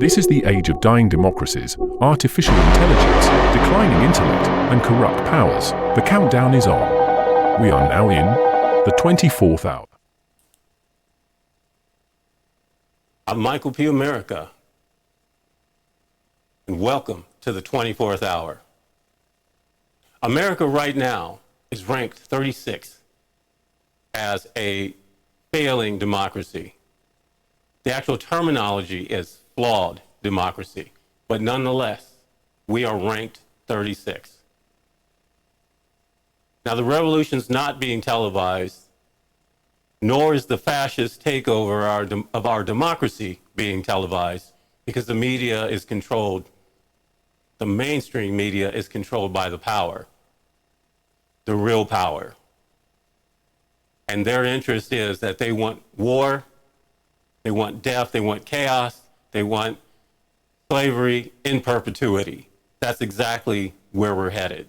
This is the age of dying democracies, artificial intelligence, declining intellect, and corrupt powers. The countdown is on. We are now in the 24th hour. I'm Michael P. America, and welcome to the 24th hour. America right now is ranked 36th as a failing democracy. The actual terminology is flawed democracy, but nonetheless, we are ranked 36th. Now, the revolution's not being televised, nor is the fascist takeover of our democracy being televised, because the media is controlled, the mainstream media is controlled by the power, the real power. And their interest is that they want war, they want death, they want chaos, they want slavery in perpetuity. That's exactly where we're headed.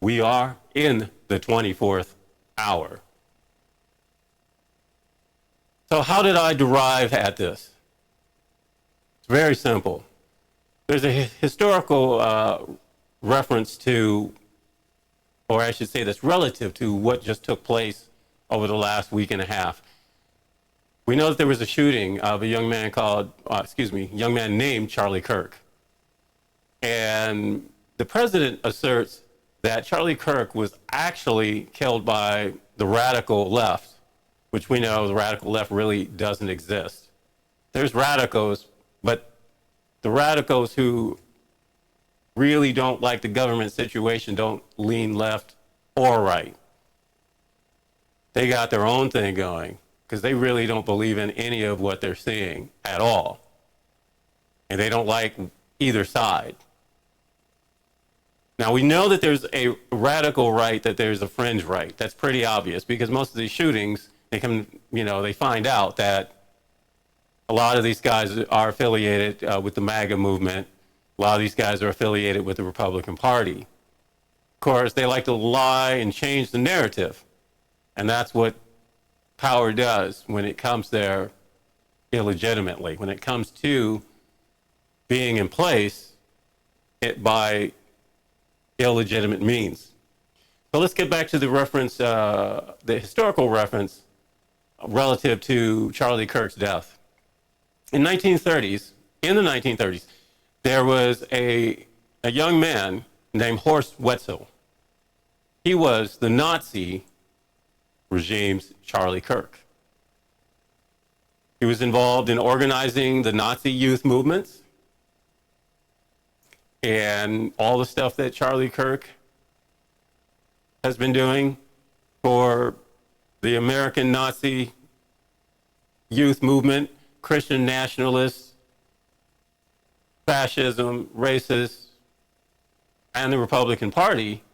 We are in the 24th hour. So how did I derive at this? It's very simple. There's a historical reference to, or I should say that's relative to what just took place over the last week and a half. We know that there was a shooting of a young man named Charlie Kirk. And the president asserts that Charlie Kirk was actually killed by the radical left, which we know the radical left really doesn't exist. There's radicals, but the radicals who really don't like the government situation don't lean left or right. They got their own thing going because they really don't believe in any of what they're seeing at all. And they don't like either side. Now, we know that there's a radical right, that there's a fringe right. That's pretty obvious because most of these shootings, they find out that a lot of these guys are affiliated with the MAGA movement. A lot of these guys are affiliated with the Republican Party. Of course, they like to lie and change the narrative. And that's what power does when it comes there illegitimately. When it comes to being in place by illegitimate means. So let's get back to the reference, the historical reference relative to Charlie Kirk's death. In the 1930s, there was a young man named Horst Wetzel. He was the Nazi regime's Charlie Kirk. He was involved in organizing the Nazi youth movements and all the stuff that Charlie Kirk has been doing for the American Nazi youth movement, Christian nationalists, fascism, racists, and the Republican Party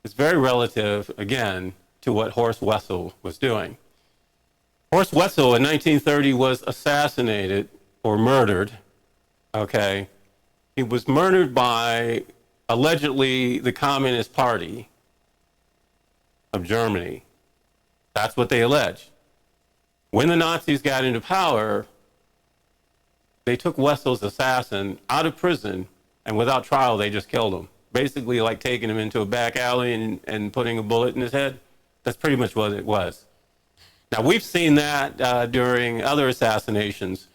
is very relative, again, to what Horst Wetzel was doing. Horst Wetzel in 1930 was assassinated or murdered, okay? He was murdered by, allegedly, the Communist Party of Germany. That's what they allege. When the Nazis got into power, they took Wetzel's assassin out of prison, and without trial, they just killed him. Basically like taking him into a back alley and putting a bullet in his head. That's pretty much what it was. Now, we've seen that during other assassinations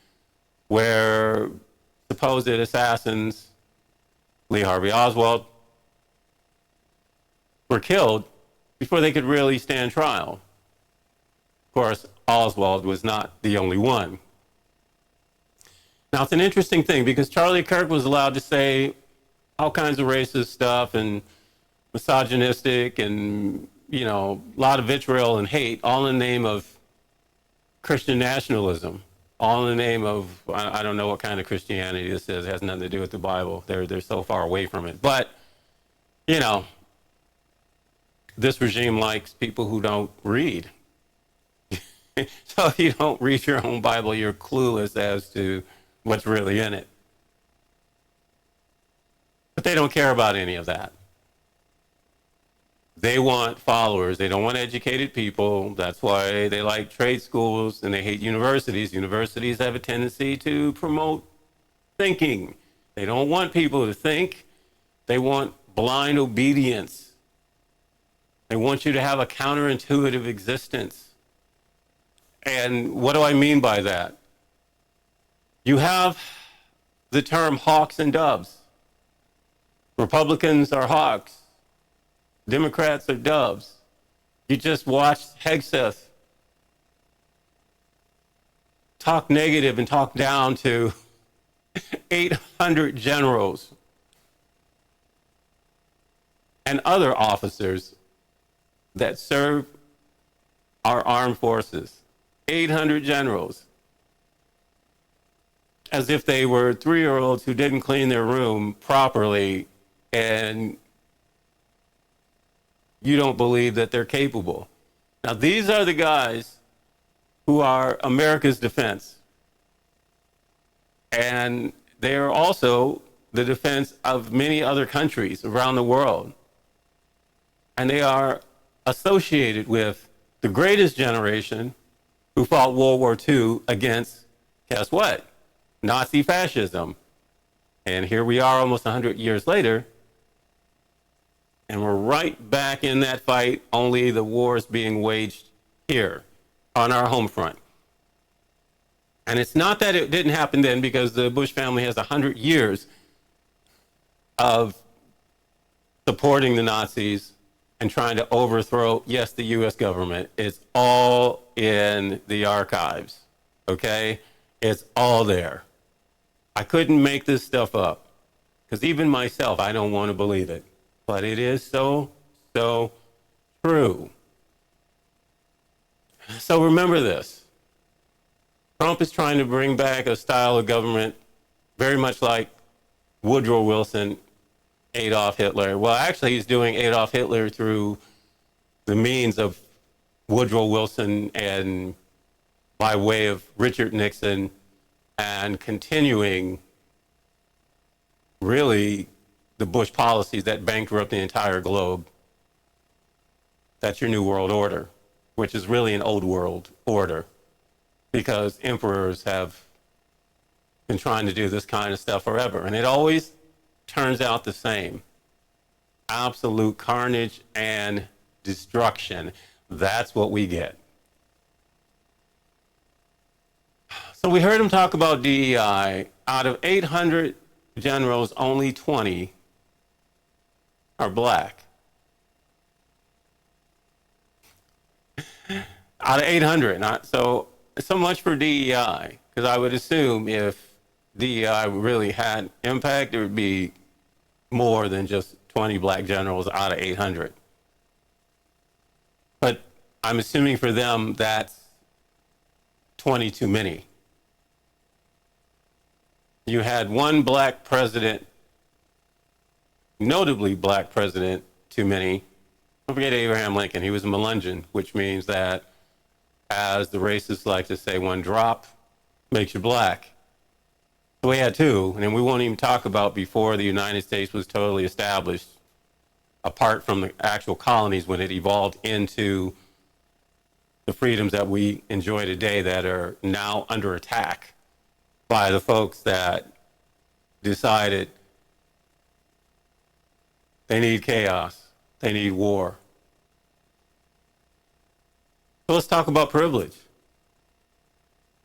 where supposed assassins, Lee Harvey Oswald, were killed before they could really stand trial. Of course, Oswald was not the only one. Now, it's an interesting thing because Charlie Kirk was allowed to say all kinds of racist stuff and misogynistic and, a lot of vitriol and hate, all in the name of Christian nationalism, all in the name of, I don't know what kind of Christianity this is. It has nothing to do with the Bible. They're so far away from it. But, this regime likes people who don't read. So if you don't read your own Bible, you're clueless as to what's really in it. But they don't care about any of that. They want followers. They don't want educated people. That's why they like trade schools and they hate universities. Universities have a tendency to promote thinking. They don't want people to think. They want blind obedience. They want you to have a counterintuitive existence. And what do I mean by that? You have the term hawks and doves. Republicans are hawks. Democrats are doves. You just watched Hegseth talk negative and talk down to 800 generals and other officers that serve our armed forces. 800 generals. As if they were 3-year-olds who didn't clean their room properly and you don't believe that they're capable. Now, these are the guys who are America's defense. And they are also the defense of many other countries around the world. And they are associated with the greatest generation who fought World War II against, guess what? Nazi fascism. And here we are almost 100 years later, and we're right back in that fight, only the war is being waged here on our home front. And it's not that it didn't happen then, because the Bush family has 100 years of supporting the Nazis and trying to overthrow, yes, the US government. It's all in the archives, okay? It's all there. I couldn't make this stuff up, because even myself, I don't want to believe it. But it is so true. So remember this. Trump is trying to bring back a style of government very much like Woodrow Wilson, Adolf Hitler. Well, actually, he's doing Adolf Hitler through the means of Woodrow Wilson and by way of Richard Nixon, and continuing really the Bush policies that bankrupt the entire globe. That's your new world order, which is really an old world order, because emperors have been trying to do this kind of stuff forever, and it always turns out the same. Absolute carnage and destruction. That's what we get. So we heard him talk about DEI. Out of 800 generals, only 20 are black. Out of 800. So much for DEI, because I would assume if DEI really had impact, it would be more than just 20 black generals out of 800. But I'm assuming for them that's 20 too many. You had one black president, notably black president, too many. Don't forget Abraham Lincoln. He was a malignant, which means that, as the racists like to say, one drop makes you black. So we had two, and we won't even talk about before the United States was totally established, apart from the actual colonies when it evolved into the freedoms that we enjoy today that are now under attack by the folks that decided they need chaos, they need war. So let's talk about privilege.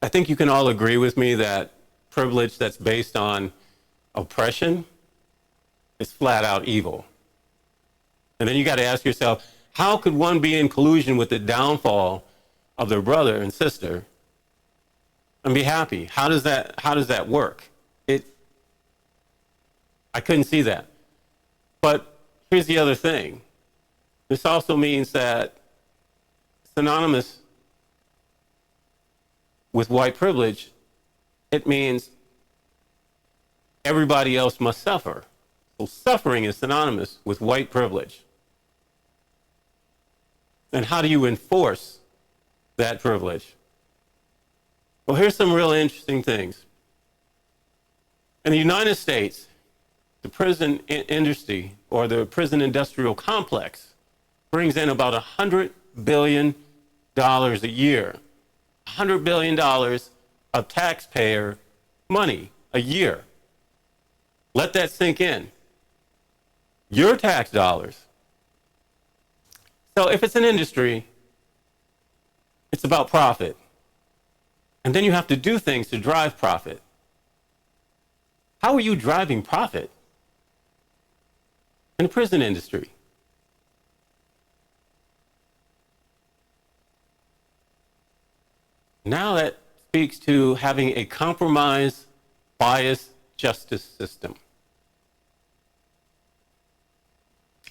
I think you can all agree with me that privilege that's based on oppression is flat out evil. And then you got to ask yourself, how could one be in collusion with the downfall of their brother and sister and be happy? How does that work? I couldn't see that. But here's the other thing. This also means that synonymous with white privilege, it means everybody else must suffer. So suffering is synonymous with white privilege. And how do you enforce that privilege? Well, here's some real interesting things. In the United States, the prison industry, or the prison industrial complex, brings in about $100 billion a year. $100 billion of taxpayer money a year. Let that sink in. Your tax dollars. So if it's an industry, it's about profit. And then you have to do things to drive profit. How are you driving profit in the prison industry? Now that speaks to having a compromised, biased justice system.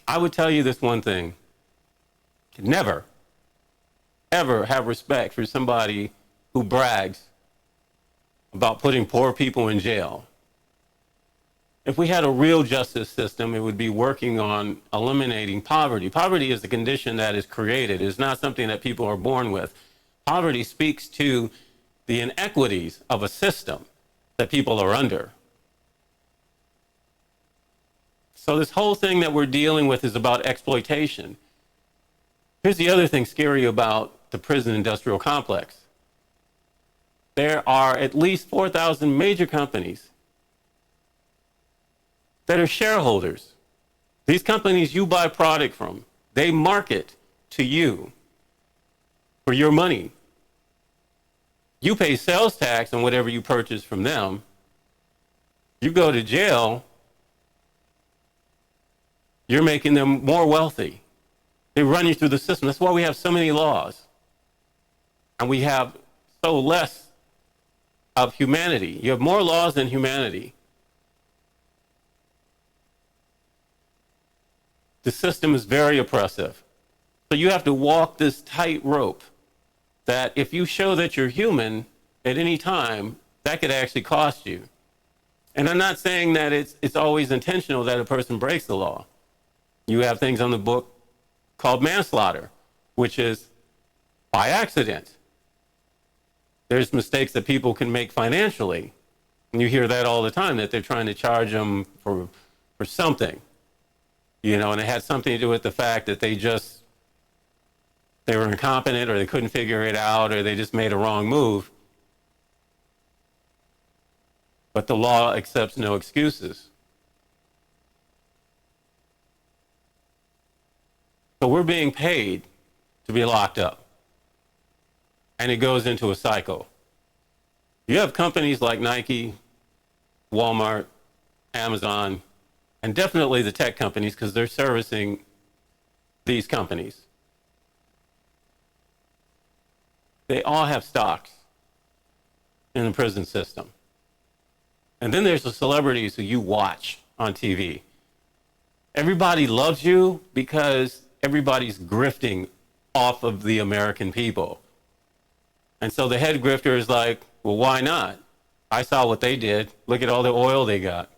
I would tell you this one thing. Never, ever have respect for somebody who brags about putting poor people in jail. If we had a real justice system, it would be working on eliminating poverty. Poverty is a condition that is created. It's not something that people are born with. Poverty speaks to the inequities of a system that people are under. So this whole thing that we're dealing with is about exploitation. Here's the other thing scary about the prison industrial complex. There are at least 4,000 major companies that are shareholders. These companies you buy product from, they market to you for your money. You pay sales tax on whatever you purchase from them. You go to jail, you're making them more wealthy. They run you through the system. That's why we have so many laws. And we have so less of humanity. You have more laws than humanity. The system is very oppressive. So you have to walk this tightrope that if you show that you're human at any time, that could actually cost you. And I'm not saying that it's always intentional that a person breaks the law. You have things on the book called manslaughter, which is by accident. There's mistakes that people can make financially. And you hear that all the time, that they're trying to charge them for something. You know, and it had something to do with the fact that they were incompetent, or they couldn't figure it out, or they just made a wrong move. But the law accepts no excuses. So we're being paid to be locked up. And it goes into a cycle. You have companies like Nike, Walmart, Amazon, and definitely the tech companies, because they're servicing these companies. They all have stocks in the prison system. And then there's the celebrities who you watch on TV. Everybody loves you because everybody's grifting off of the American people. And so the head grifter is like, well, why not? I saw what they did. Look at all the oil they got.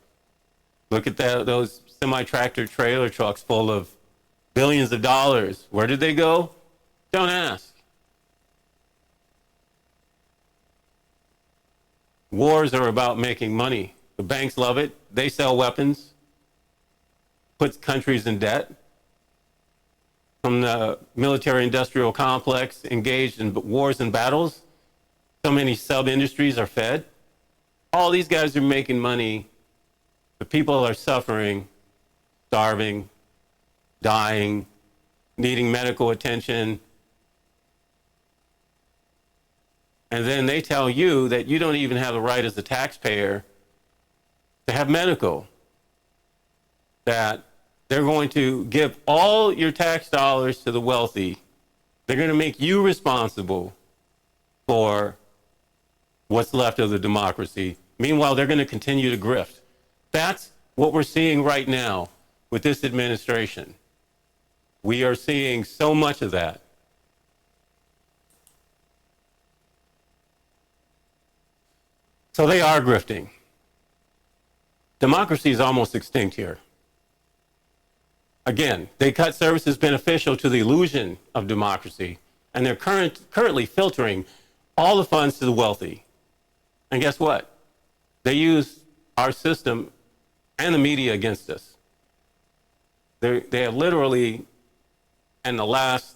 Look at those semi-tractor trailer trucks full of billions of dollars. Where did they go? Don't ask. Wars are about making money. The banks love it. They sell weapons, puts countries in debt. From the military-industrial complex engaged in wars and battles, so many sub-industries are fed. All these guys are making money. The people are suffering, starving, dying, needing medical attention. And then they tell you that you don't even have the right as a taxpayer to have medical. That they're going to give all your tax dollars to the wealthy. They're going to make you responsible for what's left of the democracy. Meanwhile, they're going to continue to grift. That's what we're seeing right now with this administration. We are seeing so much of that. So they are grifting. Democracy is almost extinct here. Again, they cut services beneficial to the illusion of democracy, and they're currently filtering all the funds to the wealthy. And guess what? They use our system and the media against us. They have literally and the last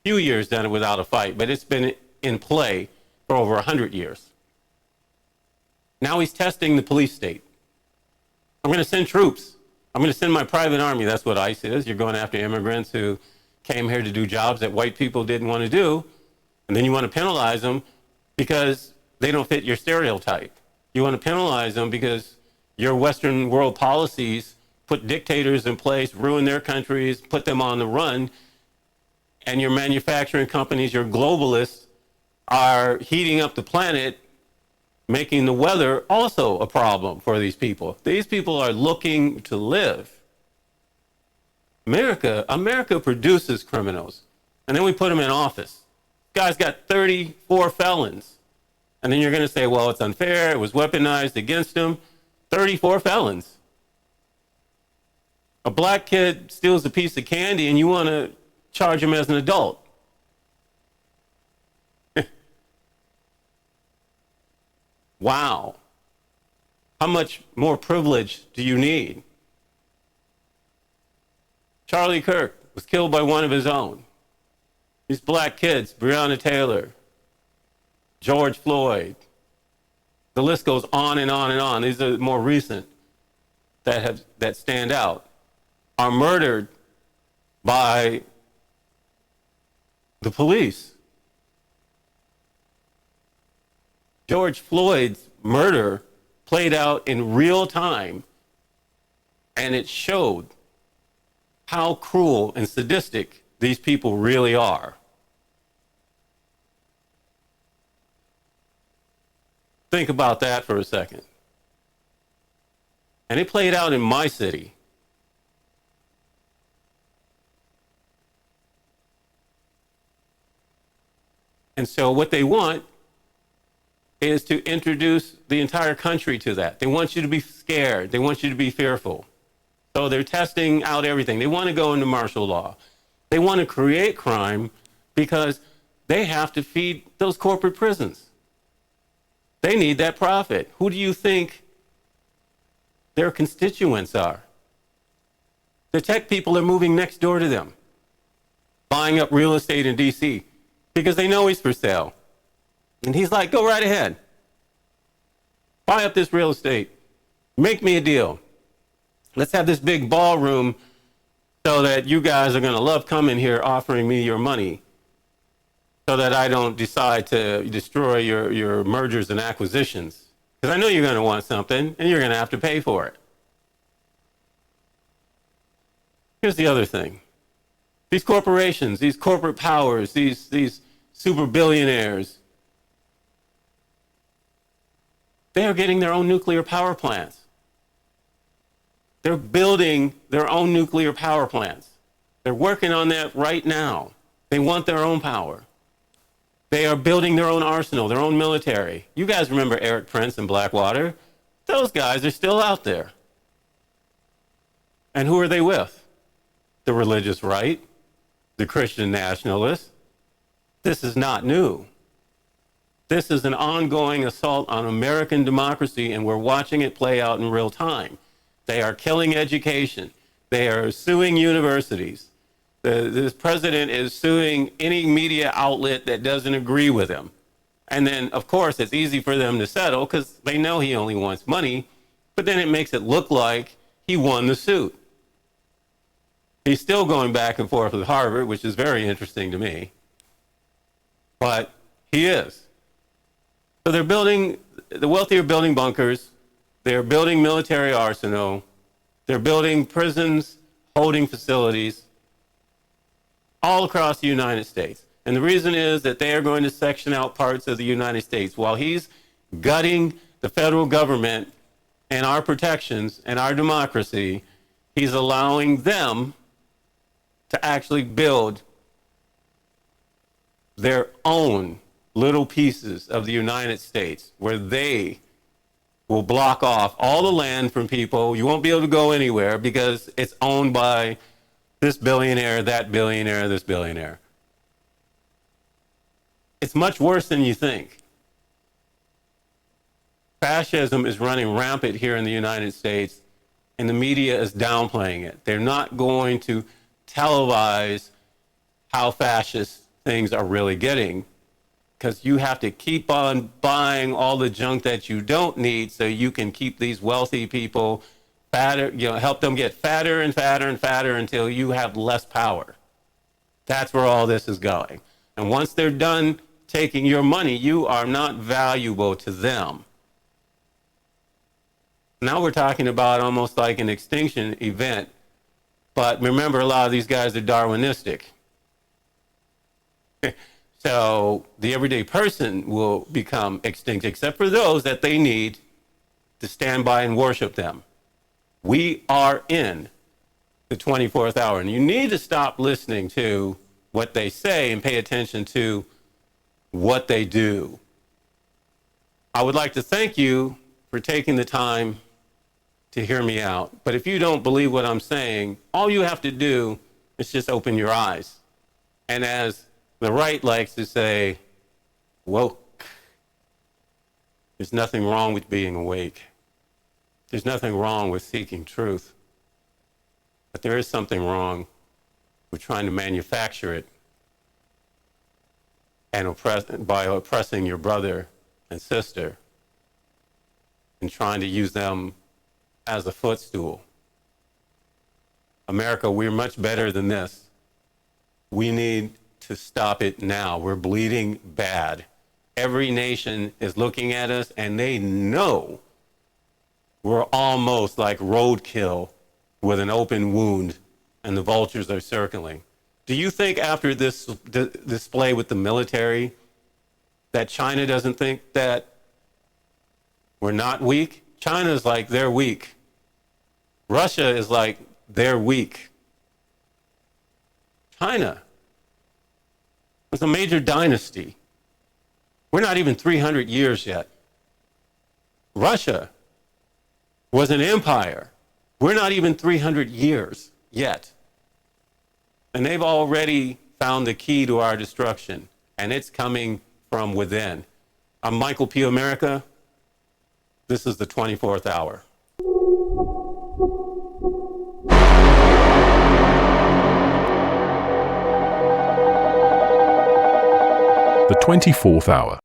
few years done it without a fight, but it's been in play for over 100 years. Now he's testing the police state. I'm going to send troops. I'm going to send my private army. That's what ICE is. You're going after immigrants who came here to do jobs that white people didn't want to do, and then you want to penalize them because they don't fit your stereotype. You want to penalize them because your Western world policies put dictators in place, ruin their countries, put them on the run, and your manufacturing companies, your globalists, are heating up the planet, making the weather also a problem for these people. These people are looking to live. America produces criminals, and then we put them in office. Guy's got 34 felons. And then you're going to say, well, it's unfair, it was weaponized against him. 34 felons. A black kid steals a piece of candy and you want to charge him as an adult. Wow. How much more privilege do you need? Charlie Kirk was killed by one of his own. These black kids, Breonna Taylor, George Floyd, the list goes on and on and on. These are more recent that stand out, are murdered by the police. George Floyd's murder played out in real time, and it showed how cruel and sadistic these people really are. Think about that for a second. And it played out in my city. And so what they want is to introduce the entire country to that. They want you to be scared. They want you to be fearful. So they're testing out everything. They want to go into martial law. They want to create crime because they have to feed those corporate prisons. They need that profit. Who do you think their constituents are? The tech people are moving next door to them, buying up real estate in DC because they know he's for sale. And he's like, go right ahead. Buy up this real estate. Make me a deal. Let's have this big ballroom so that you guys are going to love coming here offering me your money so that I don't decide to destroy your mergers and acquisitions. Because I know you're going to want something and you're going to have to pay for it. Here's the other thing. These corporations, these corporate powers, these super billionaires, they are getting their own nuclear power plants. They're building their own nuclear power plants. They're working on that right now. They want their own power. They are building their own arsenal, their own military. You guys remember Eric Prince and Blackwater? Those guys are still out there. And who are they with? The religious right, the Christian nationalists. This is not new. This is an ongoing assault on American democracy, and we're watching it play out in real time. They are killing education. They are suing universities. This president is suing any media outlet that doesn't agree with him. And then, of course, it's easy for them to settle because they know he only wants money, but then it makes it look like he won the suit. He's still going back and forth with Harvard, which is very interesting to me, but he is. So they're building, the wealthy are building bunkers, they're building military arsenal, they're building prisons, holding facilities, all across the United States. And the reason is that they are going to section out parts of the United States. While he's gutting the federal government and our protections and our democracy, he's allowing them to actually build their own little pieces of the United States where they will block off all the land from people. You won't be able to go anywhere because it's owned by this billionaire, that billionaire, this billionaire. It's much worse than you think. Fascism is running rampant here in the United States, and the media is downplaying it. They're not going to televise how fascist things are really getting, because you have to keep on buying all the junk that you don't need so you can keep these wealthy people fatter, help them get fatter and fatter and fatter until you have less power. That's where all this is going. And once they're done taking your money, you are not valuable to them. Now we're talking about almost like an extinction event. But remember, a lot of these guys are Darwinistic. So the everyday person will become extinct, except for those that they need to stand by and worship them. We are in the 24th hour, and you need to stop listening to what they say and pay attention to what they do. I would like to thank you for taking the time to hear me out. But if you don't believe what I'm saying, all you have to do is just open your eyes. And as the right likes to say, woke. There's nothing wrong with being awake. There's nothing wrong with seeking truth. But there is something wrong with trying to manufacture it and by oppressing your brother and sister and trying to use them as a footstool. America, we're much better than this. We need to stop it now. We're bleeding bad. Every nation is looking at us and they know we're almost like roadkill with an open wound and the vultures are circling. Do you think after this display with the military that China doesn't think that we're not weak? China's like they're weak. Russia is like they're weak. China was a major dynasty. We're not even 300 years yet. Russia was an empire. We're not even 300 years yet. And they've already found the key to our destruction, and it's coming from within. I'm Michael P. America. This is the 24th hour. The 24th hour.